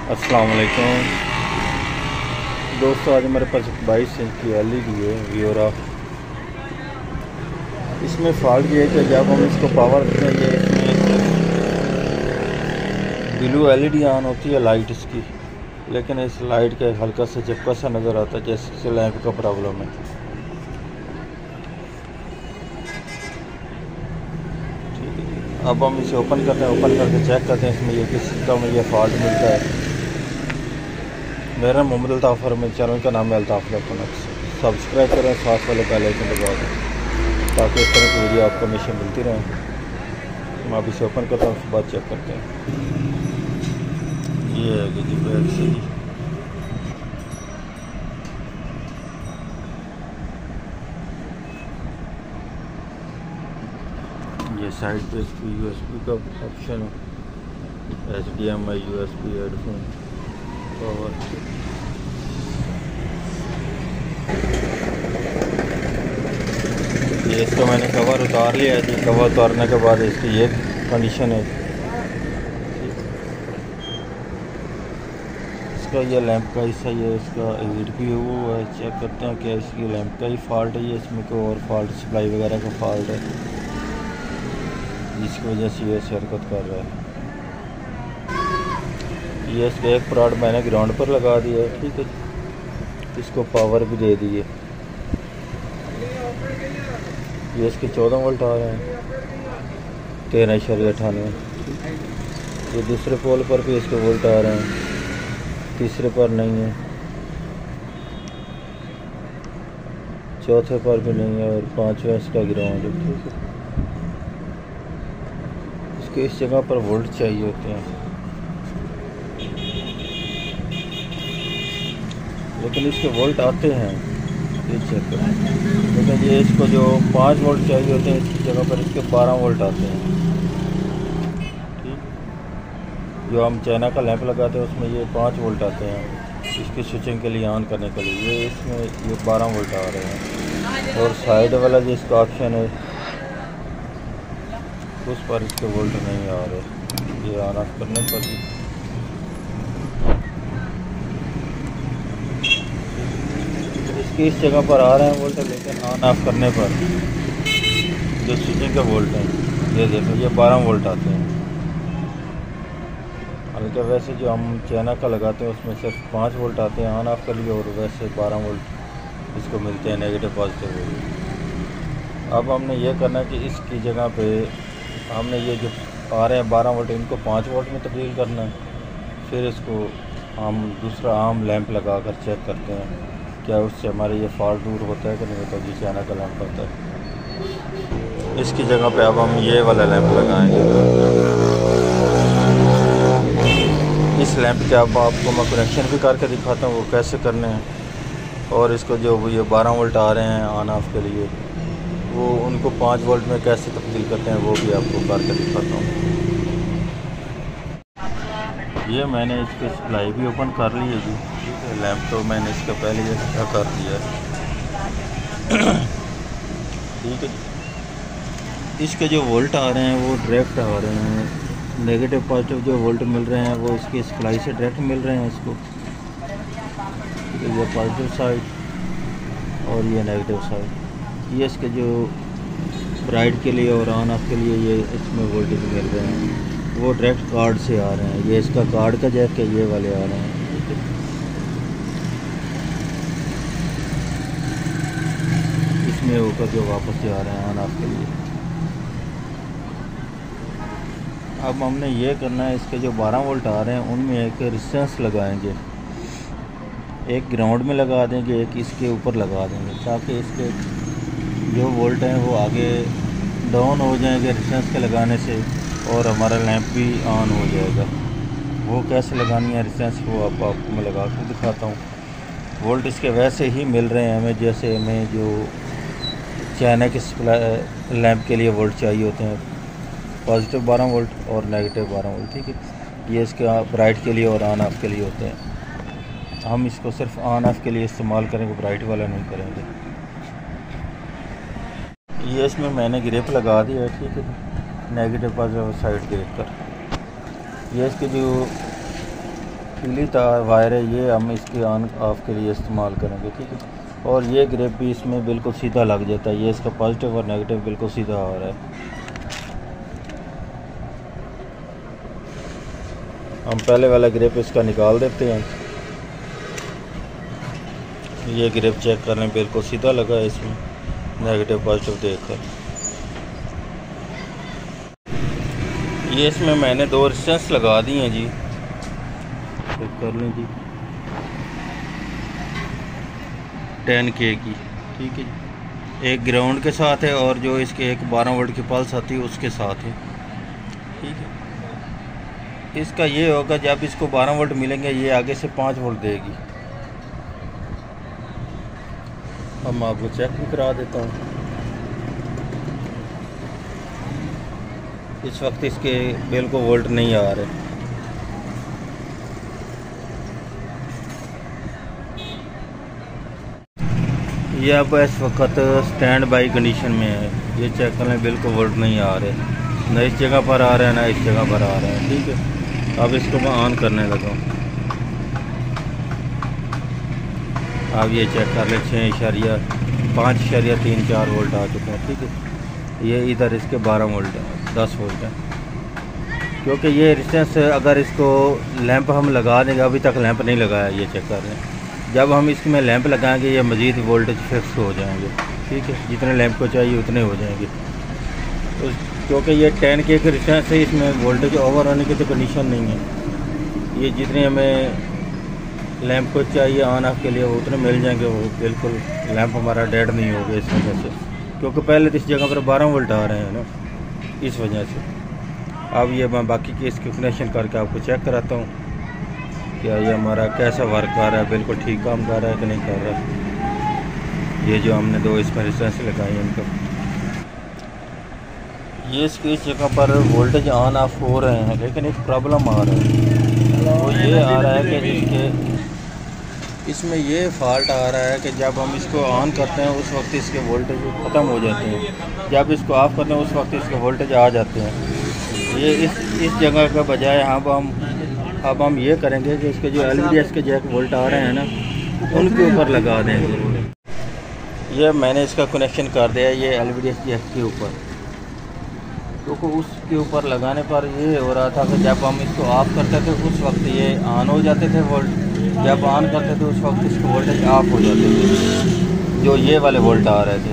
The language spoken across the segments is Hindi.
अस्सलाम वालेकुम दोस्तों, आज हमारे पास 22 इंच की LED है व्योरा। इसमें फॉल्ट ये है कि जब हम इसको पावर देते हैं, ये इसमें ब्लू LED ऑन होती है लाइट इसकी, लेकिन इस लाइट का हल्का सा झपका सा नज़र आता है, जैसे लैंप का प्रॉब्लम है। ठीक है, अब हम इसे ओपन करते हैं। ओपन करके चेक करते हैं इसमें ये किस का में ये फॉल्ट मिलता है। मेरा नाम मोहम्मद अल्ताफ़ है, मेरे चैनल का नाम है अल्ताफ़ इलेक्ट्रॉनिक्स। सब्सक्राइब करें, साथ वाले बेल आइकन दबा दें ताकि इस तरह की वीडियो आपको हमेशा मिलती रहे। मैं अभी इसे ओपन करता हूँ, उसके बाद चेक करते हैं। ये है कि जी बैक से ये साइड पे इसकी USB का ऑप्शन है, HDMI USB हेडफोन पावर। ये इसका मैंने कवर उतार लिया है जी। कवर उतारने के बाद इसकी ये कंडीशन है। इसका ये लैंप का हिस्सा ये इसका हीट भी हुआ है। चेक करते हैं कि इसकी लैंप का ही फॉल्ट है, ये इसमें कोई और फॉल्ट सप्लाई वगैरह का फॉल्ट है जिसकी वजह से ये हरकत कर रहा है। ये इसका एक प्रोड मैंने ग्राउंड पर लगा दिया है। ठीक है, इसको पावर भी दे दी है। ये इसके 14 वोल्ट आ रहे हैं, 13.98। ये दूसरे पोल पर भी इसके वोल्ट आ रहे हैं, तीसरे पर नहीं है, चौथे पर भी नहीं है, और पांचवें इसका ग्राउंड है। ठीक है, इसके इस जगह पर वोल्ट चाहिए होते हैं, लेकिन इसके वोल्ट आते हैं। ये चेक करें, लेकिन ये इसको जो 5 वोल्ट चाहिए होते हैं, इसकी जगह पर इसके 12 वोल्ट आते हैं। ठीक, जो हम चाइना का लैंप लगाते हैं उसमें ये 5 वोल्ट आते हैं इसकी स्विचिंग के लिए, ऑन करने के लिए। ये इसमें ये 12 वोल्ट आ रहे हैं, और साइड वाला जो इसका ऑप्शन है उस पर इसके वोल्ट नहीं आ रहे। ये ऑन ऑफ करने पर भी इसकी इस जगह पर आ रहे हैं वोल्ट, लेकिन ऑन ऑफ करने पर जो स्विचिंग के वोल्ट हैं, ये देखो ये 12 वोल्ट आते हैं। हालांकि वैसे जो हम चाइना का लगाते हैं उसमें सिर्फ 5 वोल्ट आते हैं ऑन ऑफ के लिए, और वैसे 12 वोल्ट इसको मिलते हैं, नेगेटिव पॉजिटिव वोल्ट। अब हमने ये करना है कि इसकी जगह पे हमने ये जो आ रहे हैं 12 वोल्ट, इनको 5 वोल्ट में तब्दील करना है। फिर इसको हम दूसरा आम लैंप लगा कर चेक करते हैं क्या उससे हमारे ये फॉल्ट दूर होता है कि नहीं होता। जी चाइना का लैंप होता है। इसकी जगह पे अब हम ये वाला लैंप लगाएंगे। इस लैंप के अब आपको मैं कनेक्शन भी करके दिखाता हूँ वो कैसे करने हैं, और इसको जो ये 12 वोल्ट आ रहे हैं ऑन ऑफ के लिए, वो उनको 5 वोल्ट में कैसे तब्दील करते हैं वो भी आपको करके दिखाता हूँ। ये मैंने इसकी सप्लाई भी ओपन कर ली है जी। ठीक है, लैंप तो मैंने इसका पहले ही अच्छा कर दिया है। ठीक है, इसके जो वोल्ट आ रहे हैं वो डायरेक्ट आ रहे हैं, नेगेटिव पॉजिटिव जो वोल्ट मिल रहे हैं वो इसकी सप्लाई से डायरेक्ट मिल रहे हैं इसको। ठीक है, ये पॉजिटिव साइड और ये नेगेटिव साइड। ये इसके जो ब्राइट के लिए और ऑन ऑफ के लिए ये इसमें वोल्टेज मिल रहे हैं, वो डायरेक्ट कार्ड से आ रहे हैं। ये इसका कार्ड का जैक है, ये वाले आ रहे हैं। इसमें होकर जो वापस से आ रहे हैं ऑन ऑफ के लिए। अब हमने ये करना है, इसके जो 12 वोल्ट आ रहे हैं उनमें एक रेजिस्टेंस लगाएंगे, एक ग्राउंड में लगा देंगे, एक इसके ऊपर लगा देंगे, ताकि इसके जो वोल्ट हैं वो आगे डाउन हो जाएंगे रेजिस्टेंस के लगाने से, और हमारा लैंप भी ऑन हो जाएगा। वो कैसे लगानी है रेजिस्टेंस वो आपको मैं लगा कर दिखाता हूँ। वोल्ट इसके वैसे ही मिल रहे हैं हमें जैसे हमें जो चाइना के लैंप के लिए वोल्ट चाहिए होते हैं, पॉजिटिव 12 वोल्ट और नेगेटिव 12 वोल्ट। ठीक है, ये इसके ब्राइट के लिए और ऑन ऑफ के लिए होते हैं। हम इसको सिर्फ ऑन ऑफ के लिए इस्तेमाल करेंगे, ब्राइट वाला नहीं करेंगे। ये इसमें मैंने ग्रिप लगा दी है। ठीक है, नेगेटिव पॉजिटिव साइड देख कर। ये इसकी जो पीली तार वायर है, ये हम इसके ऑन ऑफ के लिए इस्तेमाल करेंगे, ठीक है। और ये ग्रिप भी इसमें बिल्कुल सीधा लग जाता है, ये इसका पॉजिटिव और नेगेटिव बिल्कुल सीधा आ रहा है। हम पहले वाला ग्रिप इसका निकाल देते हैं। ये ग्रिप चेक करने बिल्कुल सीधा लगा है, इसमें नेगेटिव पॉजिटिव देखकर। ये इसमें मैंने 2 रेजिस्टेंस लगा दी हैं जी, चेक कर लें जी, 10K की, ठीक है जी। एक ग्राउंड के साथ है और जो इसके एक 12 वोल्ट की पल्स आती है उसके साथ है, ठीक है। इसका ये होगा जब इसको 12 वोल्ट मिलेंगे ये आगे से 5 वोल्ट देगी। अब मैं आपको चेक भी करा देता हूँ। इस वक्त इसके बिल्कुल वोल्ट नहीं आ रहे। ये अब इस वक्त स्टैंड बाई कंडीशन में है, ये चेक करें बिल्कुल वोल्ट नहीं आ रहे, ना इस जगह पर आ रहा है ना इस जगह पर आ रहा है, ठीक है। अब इसको मैं ऑन करने लगा। अब ये चेक कर ले 6.5-3-4 वोल्ट आ चुके हैं, ठीक है। ये इधर इसके 12 वोल्ट है, 10 वोल्ट है, क्योंकि ये रेजिस्टेंस अगर इसको लैंप हम लगा देंगे, अभी तक लैंप नहीं लगाया, ये चेक कर लें। जब हम इसमें लैंप लगाएंगे ये मज़ीद वोल्टेज फिक्स हो जाएंगे, ठीक है। जितने लैंप को चाहिए उतने हो जाएंगे। तो क्योंकि ये 10K के रेजिस्टेंस है, इसमें वोल्टेज ओवर होने की तो कंडीशन नहीं है। ये जितने हमें लैंप को चाहिए ऑन ऑफ के लिए वो उतने मिल जाएंगे, वो बिल्कुल लैंप हमारा डेड नहीं होगा इस वजह से, क्योंकि पहले तो इस जगह पर 12 वोल्ट आ रहे हैं ना, इस वजह से। अब ये मैं बाकी की इसकी कनेक्शन करके आपको चेक कराता हूँ क्या ये हमारा कैसा वर्क कर रहा है, बिल्कुल ठीक काम कर रहा है कि नहीं कर रहा है। ये जो हमने 2 इसमें रेजिस्टेंस लगाई हैं इनको, ये इसकी इस जगह पर वोल्टेज ऑन ऑफ हो रहे हैं, लेकिन एक प्रॉब्लम आ रहा है। वो ये आ रहा है कि इसमें ये फॉल्ट आ रहा है कि जब हम इसको ऑन करते हैं उस वक्त इसके वोल्टेज ख़त्म हो जाते हैं, जब इसको ऑफ़ करते हैं उस वक्त इसके वोल्टेज आ जाते हैं। ये इस जगह का बजाय अब हम ये करेंगे कि इसके जो LVDS के जैक वोल्ट आ रहे हैं ना उनके ऊपर लगा देंगे। ये मैंने इसका कनेक्शन कर दिया है ये LVDS जैक के ऊपर, क्योंकि उसके ऊपर लगाने पर ये हो रहा था कि जब हम इसको ऑफ़ करते थे उस वक्त ये ऑन हो जाते थे वोल्ट, जब ऑन करते थे उस वक्त इसके वोल्टेज ऑफ हो जाते थे, जो ये वाले वोल्ट आ रहे थे।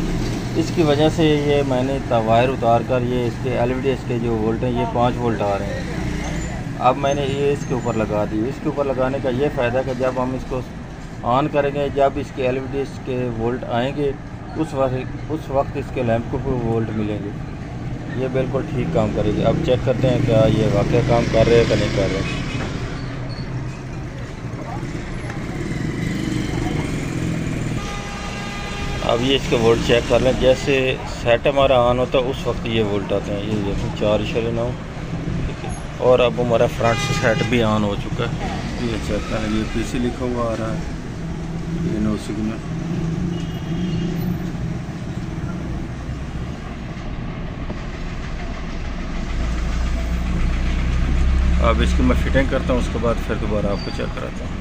इसकी वजह से ये मैंने वायर उतार कर ये इसके LVDS के जो वोल्ट हैं ये 5 वोल्ट आ रहे हैं। अब मैंने ये इसके ऊपर लगा दी। इसके ऊपर लगाने का ये फ़ायदा है कि जब हम इसको ऑन करेंगे, जब इसके LVDS के वोल्ट आएंगे उस वक्त इसके लैंप को वोल्ट मिलेंगे, ये बिल्कुल ठीक काम करेगी। अब चेक करते हैं क्या ये वाकई काम कर रहे हैं कि नहीं कर रहे हैं। अब ये इसके वोल्ट चेक कर लें, जैसे सेट हमारा ऑन होता है उस वक्त ये वोल्ट आते हैं, ये 4.9, ठीक है। और अब हमारा फ्रंट से सेट भी ऑन हो चुका है, ये चेक करें, ये PC लिखा हुआ आ रहा है, ये नो सिग्नल। अब इसकी मैं फिटिंग करता हूँ, उसके बाद फिर दोबारा आपको चेक कराता हूँ।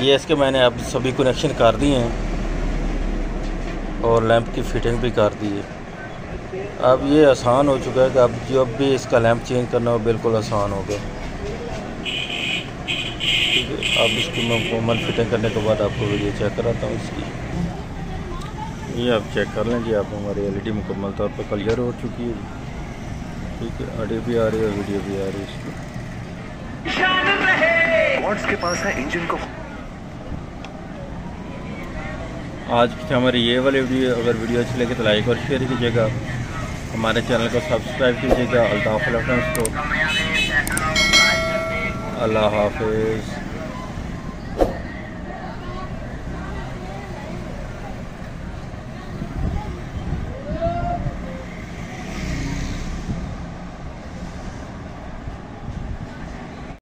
ये इसके मैंने अब सभी कनेक्शन कर दिए हैं और लैंप की फिटिंग भी कर दी है। अब ये आसान हो चुका है कि अब जब भी इसका लैंप चेंज करना हो बिल्कुल आसान होगा, ठीक है। अब इसकी मैं मुकम्मल फिटिंग करने के बाद आपको वीडियो चेक कराता हूँ इसकी। ये आप चेक कर लें जी, आप हमारी LED मुकम्मल तौर पर क्लियर हो चुकी है, ठीक है। ऑडियो भी आ रही है, वीडियो भी आ रही है इसकी। के पास है इंजन को। आज की हमारी ये वाली वीडियो, अगर वीडियो अच्छी लगे तो लाइक और शेयर कीजिएगा, हमारे चैनल को सब्सक्राइब कीजिएगा। अल्ताफ इलेक्ट्रॉनिक्स को। अल्लाह हाफिज़।